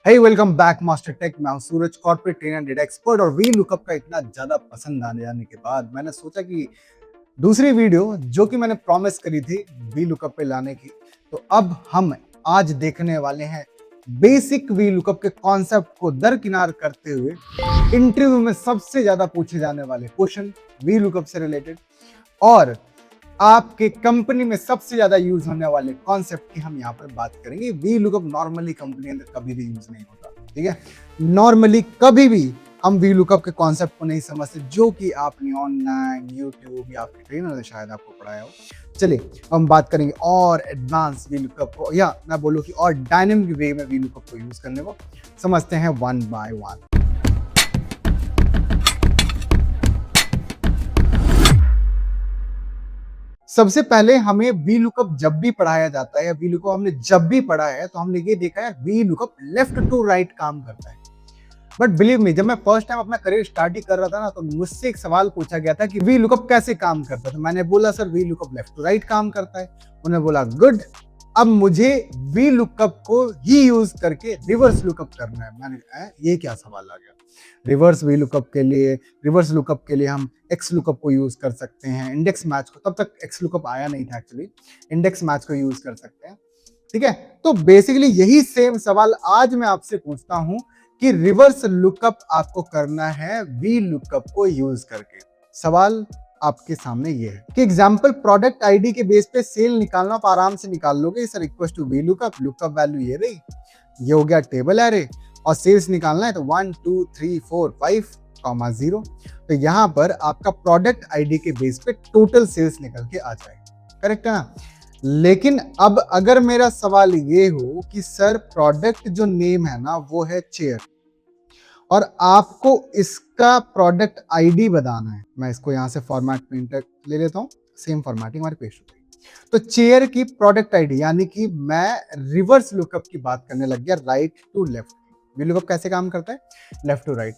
हे welcome back Master Tech. मैं हूं Suraj, corporate trainer, data expert. और वी लुकअप का इतना ज्यादा पसंद आने जाने के बाद मैंने सोचा कि दूसरी वीडियो जो कि मैंने प्रॉमिस करी थी वी लुकअप पे लाने की, तो अब हम आज देखने वाले हैं बेसिक वी लुकअप के कॉन्सेप्ट को दरकिनार करते हुए इंटरव्यू में सबसे ज्यादा पूछे जाने वाले क्वेश्चन वी लुकअप से रिलेटेड और आपके कंपनी में सबसे ज्यादा यूज होने वाले कॉन्सेप्ट की हम यहाँ पर बात करेंगे। वी लुकअप नॉर्मली कंपनी के अंदर कभी भी यूज नहीं होता, ठीक है। नॉर्मली कभी भी हम वी लुकअप के कॉन्सेप्ट को नहीं समझते जो कि आपने ऑनलाइन यूट्यूब या आपके ट्रेनर ने शायद आपको पढ़ाया हो। चलिए हम बात करेंगे और एडवांस वी लुकअप को, या मैं बोलूँ कि और डायनेमिक वे में वी लुकअप को यूज करने को समझते हैं वन बाय वन। सबसे पहले हमें वी लुकअप जब भी पढ़ाया जाता है या वी लुकअप हमने जब भी पढ़ा है तो हमने ये देखा है VLOOKUP left to right काम करता है। बट बिलीव मी, जब मैं फर्स्ट टाइम अपना करियर स्टार्ट ही कर रहा था ना, तो मुझसे एक सवाल पूछा गया था कि वी लुकअप कैसे काम करता है। मैंने बोला sir VLOOKUP left to right काम करता है। उन्होंने बोला गुड, अब मुझे वी लुकअप को ही यूज करके रिवर्स लुकअप करना है। मैंने ये क्या सवाल आ गया। रिवर्स लुकअप के लिए हम एक्स लुकअप को यूज कर सकते हैं, इंडेक्स मैच को, तब तक एक्स लुकअप आया नहीं था एक्चुअली, इंडेक्स मैच को यूज कर सकते हैं, ठीक है। तो बेसिकली यही सेम सवाल आज मैं आपसे पूछता हूं कि रिवर्स लुकअप आपको करना है वी लुकअप को यूज करके। सवाल आपके सामने ये है कि एग्जांपल प्रोडक्ट आईडी के बेस पे सेल निकालना आप आराम से निकाल लोगे sir, equal to V lookup value ये रही, ये हो गया टेबल एरे, और सेल्स निकालना है तो 1 2 3 4 5 0। तो यहां पर आपका प्रोडक्ट आईडी के बेस पे टोटल सेल्स निकल के आ जाएगा, करेक्ट है ना। लेकिन अब अगर मेरा सवाल ये हो कि सर प्रोडक्ट जो नेम है ना वो है चेयर और आपको इसका प्रोडक्ट आईडी बताना है, मैं इसको यहां से फॉर्मेट प्रिंटर ले लेता हूं, सेम फॉर्मेटिंग हमारे पेज पे। तो चेयर की प्रोडक्ट आईडी, यानी कि मैं रिवर्स लुकअप की बात करने लग गया right to left. VLOOKUP कैसे काम करता है, लेफ्ट टू राइट।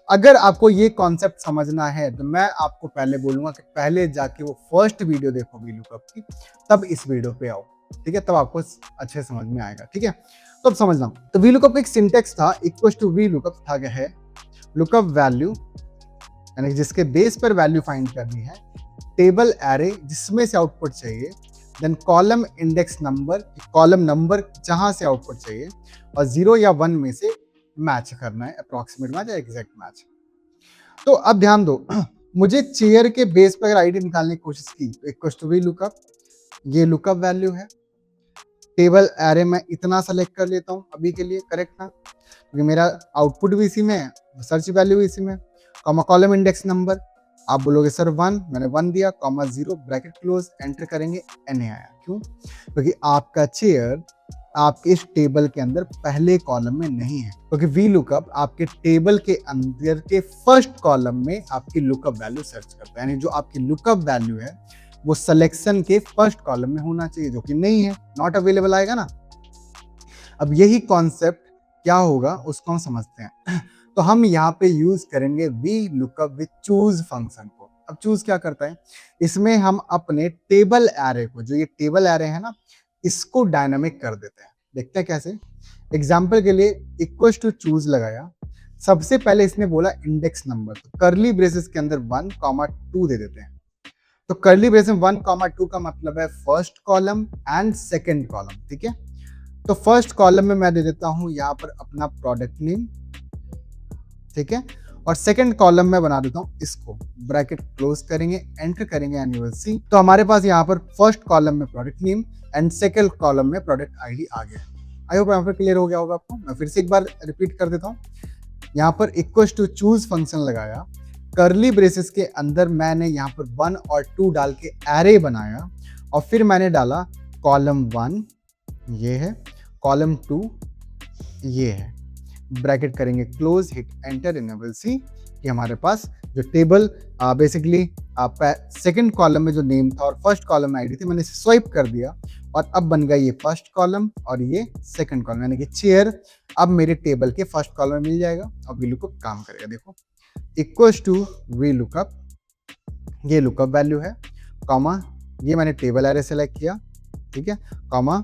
अगर आपको ये कॉन्सेप्ट समझना है तो मैं आपको पहले बोलूंगा कि पहले जाके वो फर्स्ट वीडियो देखो वी लुकअप की, तब इस वीडियो पे आओ, ठीक है, तब आपको अच्छे समझ में आएगा, ठीक है। तो अब समझना, तो वी लुकअप का एक सिंटेक्स था, इक्वल टू वी लुकअप था क्या है, लुकअप वैल्यू, यानी जिसके बेस पर वैल्यू फाइंड करनी है, टेबल एरे जिसमें से आउटपुट चाहिए, then column index number, column number जहां से आउटपुट चाहिए, और 0 या 1 में से मैच करना है, अप्रोक्सीमेट मैच या एग्जैक्ट मैच। तो अब ध्यान दो, मुझे चेयर के बेस पर अगर आईडी निकालने की कोशिश की तो इक्वल टू वी लुकअप, ये लुकअप वैल्यू है, टेबल एरे में इतना सेलेक्ट कर लेता हूं अभी के लिए, करेक्ट ना, क्योंकि मेरा आउटपुट भी इसी में है, सर्च वैल्यू भी इसी में, कॉमा कॉलम इंडेक्स नंबर, आप बोलोगे सर 1, मैंने 1 दिया, कॉमा 0, ब्रैकेट क्लोज, एंटर करेंगे, NA आया। क्यों? क्योंकि आपका चेयर आपके इस टेबल के अंदर पहले कॉलम में नहीं है, क्योंकि वी लुकअप आपके टेबल के अंदर के फर्स्ट कॉलम में आपकी लुकअप वैल्यू सर्च करता है, यानी जो आपकी लुकअप वैल्यू है वो सिलेक्शन के फर्स्ट कॉलम में होना चाहिए, जो कि नहीं है, नॉट अवेलेबल आएगा ना। अब यही कॉन्सेप्ट क्या होगा उसको हम समझते हैं। तो हम यहाँ पे यूज करेंगे V lookup with choose function को। अब चूज क्या करता है, इसमें हम अपने टेबल एरे को, जो ये टेबल एरे है ना, इसको डायनामिक कर देते हैं। देखते हैं कैसे। एग्जाम्पल के लिए इक्वल टू चूज लगाया, सबसे पहले इसने बोला इंडेक्स नंबर, तो करली ब्रेसेस के अंदर 1, 2 दे देते हैं। तो करली ब्रेसेस में 1, 2 का मतलब है first column and second column, ठीक है। तो फर्स्ट कॉलम में मैं दे देता हूं यहाँ पर अपना प्रोडक्ट नेम, ठीक है, और सेकंड कॉलम में बना देता हूं इसको, ब्रैकेट क्लोज करेंगे, एंटर करेंगे, एनुअल सी। तो हमारे पास यहाँ पर फर्स्ट कॉलम में product name and second column में प्रोडक्ट आईडी आ गया। आई होप यहाँ पर क्लियर हो गया होगा आपको। मैं फिर से एक बार रिपीट कर देता हूँ। यहाँ पर इक्वल टू चूज फंक्शन लगाया, करली ब्रेसेस के अंदर मैंने यहाँ पर 1 और 2 डाल के एरे बनाया, और फिर मैंने डाला कॉलम 1 ये है, कॉलम 2 ये है, ब्रैकेट करेंगे क्लोज, हिट एंटर, इनेबल सी, कि हमारे पास जो टेबल बेसिकली सेकंड कॉलम में जो नेम था और फर्स्ट कॉलम में आईडी थी, मैंने इसे स्वाइप कर दिया और अब बन गया ये फर्स्ट कॉलम और ये सेकंड कॉलम, यानी कि चेयर अब मेरे टेबल के फर्स्ट कॉलम में मिल जाएगा और वी लुकअप काम करेगा। देखो इक्वल टू वी लुकअप, ये लुकअप वैल्यू है, कॉमा ये मैंने टेबल एरे सेलेक्ट किया, ठीक है, कॉमा,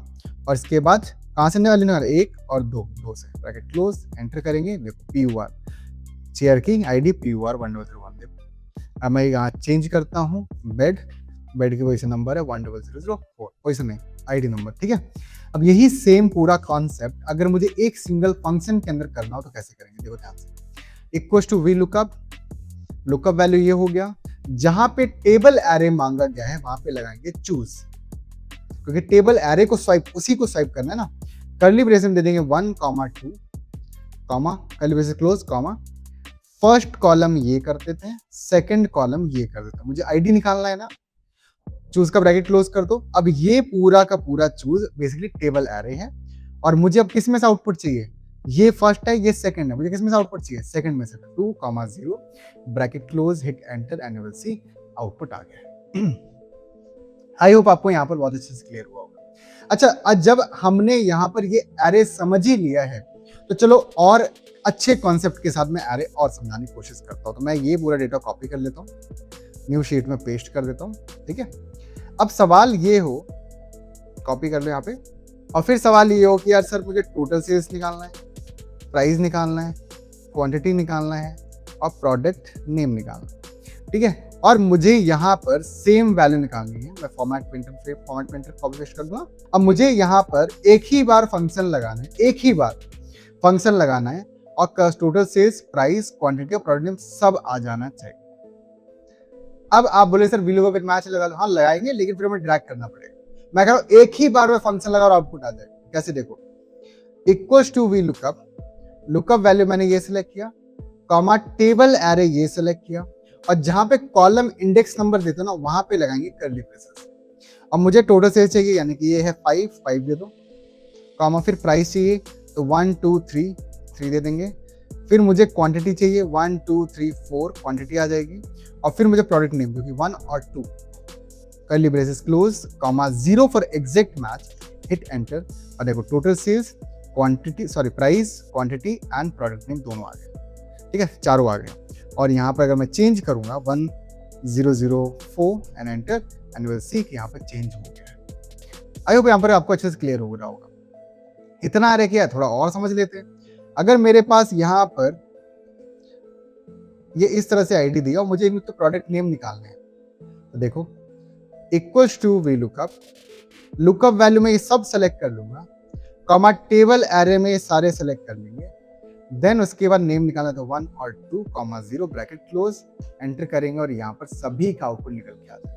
और इसके बाद कहाँ से वैल्यू निकाल, 1 और 2, 2 से ब्रैकेट क्लोज, एंटर करेंगे, देखो PUR चेयर की आईडी PUR 1001। देखो अब मैं यहाँ चेंज करता हूँ, बेड की वजह से नंबर है 10004, पोजिशन नहीं आईडी नंबर, ठीक है। अब यही सेम पूरा कॉन्सेप्ट अगर मुझे एक सिंगल फंक्शन के अंदर करना हो तो कैसे करेंगे, देखो ध्यान से। Equal to V lookup, lookup value ये हो गया, जहां पे टेबल एरे मांगा गया है वहां पे लगाएंगे चूज, क्योंकि टेबल एरे को स्वाइप, उसी को स्वाइप करना है ना। कर्ली ब्रेसेस में दे देंगे 1, 2, curly braces close, first column ये कर देते हैं, सेकंड कॉलम ये कर देते हैं, मुझे आईडी निकालना है ना, चूज का ब्रैकेट क्लोज कर दो। अब ये पूरा का पूरा चूज बेसिकली टेबल एरे है, और मुझे अब किस में से आउटपुट चाहिए, ये फर्स्ट है ये सेकंड है, मुझे किस में से आउटपुट चाहिए, सेकंड में से, 2, 0 bracket close, hit enter and you will see output आ गया। आई होप आपको यहाँ पर बहुत अच्छे से क्लियर हुआ होगा। अच्छा, जब हमने यहाँ पर ये एरे समझ ही लिया है तो चलो और अच्छे कॉन्सेप्ट के साथ मैं एरे और समझाने की कोशिश करता हूँ। तो मैं ये पूरा डेटा कॉपी कर लेता हूँ, न्यू शीट में पेस्ट कर देता हूँ, ठीक है। अब सवाल ये हो, कॉपी कर लो यहाँ पे, और फिर सवाल ये हो कि यार सर मुझे टोटल सेल्स निकालना है, प्राइस निकालना है, क्वांटिटी निकालना है और प्रोडक्ट नेम निकालना है, ठीक है। और मुझे यहाँ पर सेम वैल्यू निकालनी है। मैं फॉर्मेट पेंटर कॉपी पेस्ट कर दूंगा। अब मुझे यहाँ पर एक ही बार फंक्शन लगाना है, एक ही बार फंक्शन लगाना है, और टोटल सेल्स, प्राइस, क्वांटिटी और प्रोडक्ट नेम सब आ जाना चाहिए। अब आप बोले सर वीलुकअप विद मैच लगा लो, हाँ लगाएंगे, लेकिन फिर हमें ड्रैग करना पड़ेगा। मैं कह रहा हूँ एक ही बार में फंक्शन लगा और आउटपुट आ जाएगा। कैसे, देखो, equals to V lookup, lookup value मैंने ये सिलेक्ट किया, कॉमा टेबल एरे ये सिलेक्ट किया, और जहां पे कॉलम इंडेक्स नंबर देते हो ना वहां पे लगाएंगे कर्ली ब्रेसेस। अब मुझे टोटल सेल्स चाहिए, यानी कि ये है 5 दे दो, कॉमा फिर प्राइस चाहिए तो 1 2 3 दे देंगे, फिर मुझे क्वांटिटी चाहिए 1 2 3 4 क्वांटिटी आ जाएगी, और फिर मुझे प्रोडक्ट नेम जो कि 1 और 2, curly braces close, comma 0 for exact match, hit enter, और देखो total sales, quantity, sorry price, quantity and product name दोनों आ गए, ठीक है, चारों आ गए। और यहाँ पर अगर मैं चेंज करूंगा 1004 and enter, and will see कि यहाँ पर चेंज हो गया है। आई होप यहाँ पर आपको अच्छे से क्लियर हो रहा होगा। इतना आ रहा है क्या, थोड़ा और समझ लेते हैं। अगर मेरे पास यहाँ पर ये इस तरह से आईडी दिया और मुझे तो प्रोडक्ट नेम निकालने हैं, तो देखो equals to V lookup, lookup value में ये सब सेलेक्ट कर लूंगा, कॉमा टेबल एरे में ये सारे सेलेक्ट कर लेंगे, देन उसके बाद नेम निकालना तो 1 और 2, 0 ब्रैकेट क्लोज, एंटर करेंगे और यहाँ पर सभी का आउटपुट निकल के आता है,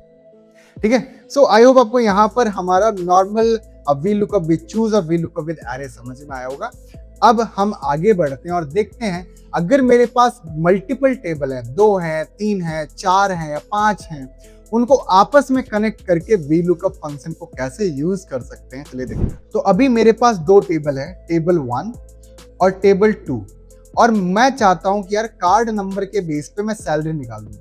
ठीक है। सो आई होप आपको यहाँ पर हमारा normal V lookup with choose और वी लुकअप विद एरे समझ में आया होगा। अब हम आगे बढ़ते हैं और देखते हैं अगर मेरे पास मल्टीपल टेबल है, 2 है, 3 है, 4 है या 5 है, उनको आपस में कनेक्ट करके वी लुकअप फंक्शन को कैसे यूज कर सकते हैं, चलिए देखते हैं। तो अभी मेरे पास 2 टेबल है, टेबल 1 और टेबल 2, और मैं चाहता हूं कि यार कार्ड नंबर के बेस पे मैं सैलरी निकालूं।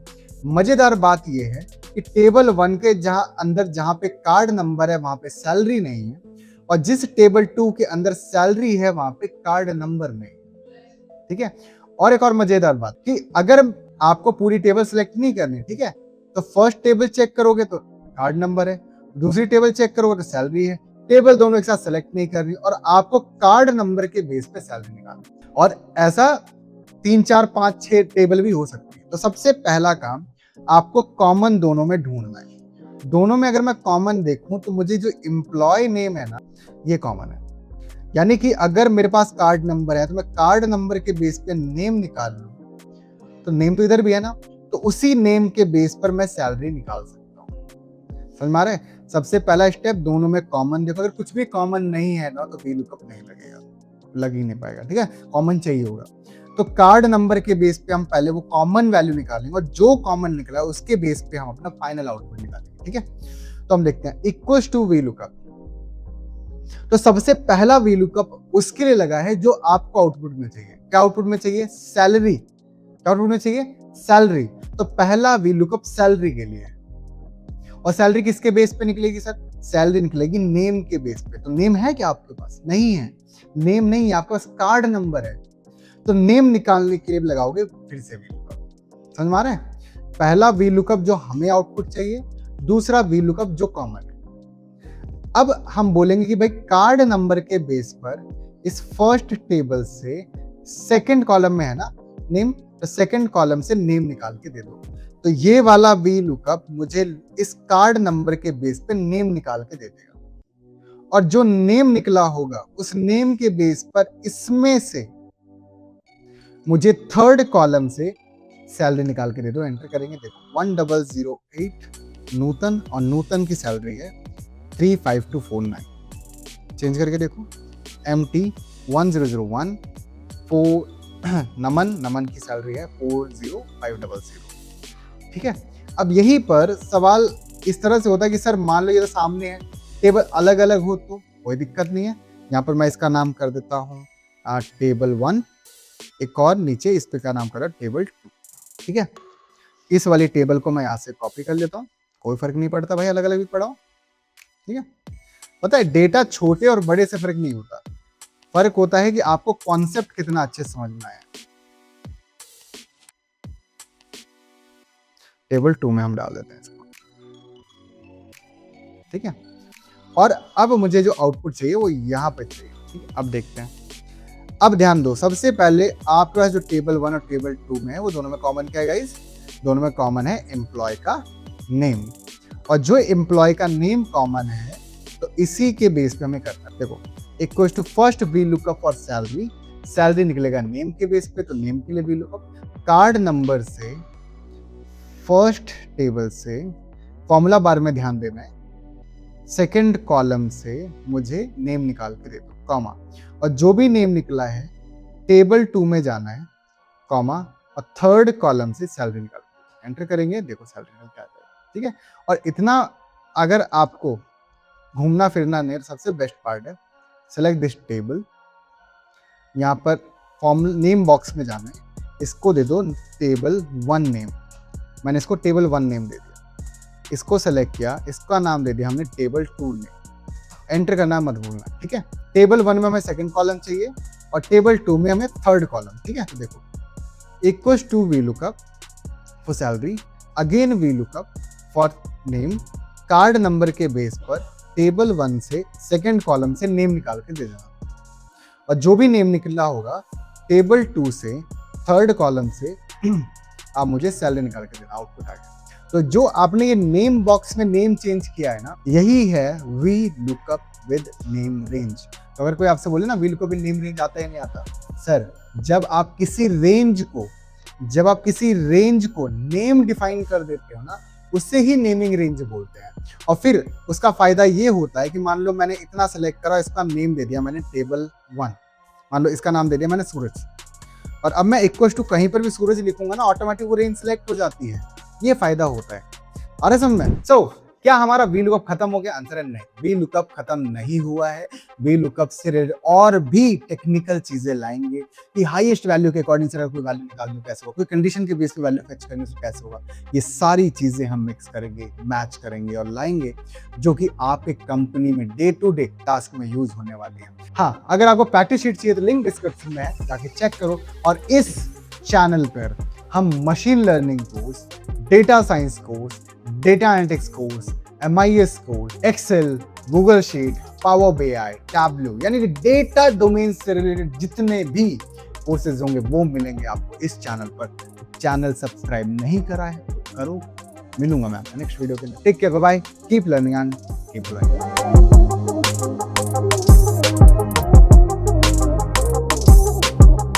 मजेदार बात यह है कि टेबल 1 के जहां पे कार्ड नंबर है वहां पे सैलरी नहीं है, और जिस टेबल 2 के अंदर सैलरी है वहां पे कार्ड नंबर नहीं, ठीक है। और एक और मजेदार बात कि अगर आपको पूरी टेबल सेलेक्ट नहीं करनी, ठीक है, तो फर्स्ट टेबल चेक करोगे तो कार्ड नंबर है, दूसरी टेबल चेक करोगे तो सैलरी है, टेबल दोनों एक साथ सेलेक्ट नहीं करनी, और आपको कार्ड नंबर के बेस पे सैलरी निकालनी, और ऐसा 3 4 5 6 टेबल भी हो सकती है। तो सबसे पहला काम आपको कॉमन दोनों में ढूंढना है। दोनों में अगर मैं कॉमन देखूं तो मुझे जो एम्प्लॉय नेम है ना ये कॉमन है, यानी कि अगर मेरे पास कार्ड नंबर है तो मैं कार्ड नंबर के बेस पे नेम निकाल लूं, तो नेम तो इधर भी है ना, तो उसी नेम के बेस पर मैं सैलरी निकाल सकता हूँ। समझ में आ रहा है? सबसे पहला स्टेप दोनों में कॉमन देखो, अगर कुछ भी कॉमन नहीं है ना तो वी लुकअप नहीं लगेगा, लग ही नहीं पाएगा, ठीक है, कॉमन चाहिए होगा। तो कार्ड नंबर के बेस पे हम पहले वो कॉमन वैल्यू निकालेंगे, और जो कॉमन निकला है उसके बेस पे हम अपना फाइनल आउटपुट निकालेंगे, ठीक है। तो हम देखते हैं इक्वल्स टू वी लुकअप। तो सबसे पहला वी लुकअप उसके लिए लगा है जो आपको आउटपुट में चाहिए। क्या आउटपुट में चाहिए? सैलरी। क्या आउटपुट में चाहिए? सैलरी। तो पहला वी लुकअप सैलरी के लिए है, और सैलरी किसके बेस पे निकलेगी सर? सैलरी निकलेगी नेम के बेस पे। तो नेम है क्या आपके पास? नहीं है, नेम नहीं है, आपके पास कार्ड नंबर है। तो नेम निकालने के लिए लगाओगे फिर से वी लुकअप। समझ में आ रहा है? पहला वी लुकअप जो हमें आउटपुट चाहिए, दूसरा वी लुकअप जो कॉमन है। अब हम बोलेंगे कि भाई कार्ड नंबर के बेस पर इस फर्स्ट टेबल से सेकंड कॉलम में है ना नेम, तो सेकंड कॉलम से नेम निकाल के दे दो। तो ये वाला वी लुकअप मुझे इस कार्ड नंबर के बेस पे नेम निकाल के दे देगा, और जो नेम निकला होगा उस नेम के बेस पर इसमें से मुझे थर्ड कॉलम से सैलरी निकाल के दे दो। एंटर करेंगे, देखो 1008 नूतन, और नूतन की सैलरी है 35249। चेंज करके देखो MT 1001 नमन, नमन की सैलरी है 40500। ठीक है, अब यहीं पर सवाल इस तरह से होता है कि सर मान लो ये तो सामने है, टेबल अलग अलग हो तो कोई दिक्कत नहीं है। यहाँ पर मैं इसका नाम कर देता हूँ टेबल 1, एक और नीचे इस पे का नाम कर रहा टेबल 2। ठीक है, इस वाली टेबल को मैं यहाँ से कॉपी कर लेता हूँ, कोई फर्क नहीं पड़ता भाई, अलग अलग भी पढ़ाओ। ठीक है, पता है डेटा छोटे और बड़े से फर्क नहीं होता, फर्क होता है कि आपको कॉन्सेप्ट कितना अच्छे से समझ में आया। टेबल 2 में हम डाल देते हैं इसको। ठीक है, और अब मुझे जो आउटपुट चाहिए वो यहाँ पे चाहिए। ठीक है, अब देखते हैं। अब ध्यान दो, सबसे पहले आपके पास जो टेबल 1 और टेबल 2 में है वो दोनों में कॉमन क्या है गाइस? दोनों में कॉमन है एम्प्लॉय का नेम, और जो एम्प्लॉय का नेम कॉमन है तो इसी के बेस पे हमें करना है। देखो equal to first V lookup for salary, salary निकलेगा नेम के बेस पे, तो नेम के लिए वी लुकअप। कार्ड नंबर से फर्स्ट टेबल से फॉर्मूला बार में ध्यान देना है, सेकंड कॉलम से मुझे नेम निकाल के दे दो, कॉमा, और जो भी नेम निकला है टेबल 2 में जाना है, कॉमा, और थर्ड कॉलम से सैलरी निकाल के एंटर करेंगे, देखो सैलरी निकल के आ जाएगा। ठीक है, और इतना अगर आपको घूमना फिरना नहीं, सबसे बेस्ट पार्ट है सेलेक्ट दिस टेबल, यहाँ पर फॉर्म नेम बॉक्स में जाना है, इसको दे दो टेबल 1 नेम, मैंने इसको टेबल 1 नेम दे दिया, इसको सेलेक्ट किया, इसका नाम दे दिया हमने टेबल 2 नेम, एंटर करना मत भूलना। ठीक है, टेबल 1 में हमें सेकंड कॉलम चाहिए और टेबल 2 में हमें थर्ड कॉलम। ठीक है, तो देखो equals to we lookup for salary, again V lookup for name, card number के बेस पर टेबल 1 से सेकंड कॉलम से नेम निकाल के दे देना, और जो भी नेम निकला होगा टेबल 2 से थर्ड कॉलम से आप मुझे सैलरी निकाल के देना, आउटपुट आ गया। तो जो आपने ये नेम बॉक्स में नेम चेंज किया है ना, यही है V lookup with name range. तो अगर कोई आपसे बोले ना V lookup with name range आता है नहीं आता, सर जब आप किसी रेंज को नेम डिफाइन कर देते हो ना, उससे ही नेमिंग रेंज बोलते हैं। और फिर उसका फायदा ये होता है कि मान लो मैंने इतना सेलेक्ट करा, इसका नेम दे दिया मैंने टेबल 1, मान लो इसका नाम दे दिया मैंने सूरज, और अब मैं इक्वल टू कहीं पर भी सूरज लिखूंगा ना, ऑटोमेटिक वो रेंज सेलेक्ट हो जाती है। ये फायदा होता है। अरे समझ में? सो क्या हमारा वी लुकअप खत्म हो गया? आंसर है नहीं, वी लुकअप खत्म नहीं हुआ है। वी लुकअप से और भी टेक्निकल चीजें लाएंगे कि हाईएस्ट वैल्यू के अकॉर्डिंग से कोई वैल्यू निकालने कैसे होगा, कोई कंडीशन के बेस पे वैल्यू फेच करने से कैसे होगा, ये सारी चीजें हम मिक्स करेंगे, मैच करेंगे और लाएंगे, जो कि आपके कंपनी में डे टू डे टास्क में यूज होने वाली है। हाँ, अगर आपको प्रैक्टिस शीट चाहिए तो लिंक डिस्क्रिप्शन में है, जाके चेक करो। और इस चैनल पर हम machine learning course, data science course, data analytics course, MIS course, Excel, Google sheet, power BI, Tableau, यानी कि डेटा डोमेन से रिलेटेड जितने भी कोर्सेज होंगे वो मिलेंगे आपको इस चैनल पर। चैनल सब्सक्राइब नहीं करा है तो करो। मिलूंगा मैं आपको नेक्स्ट वीडियो के लिए। Take care, bye bye, keep learning and keep learning.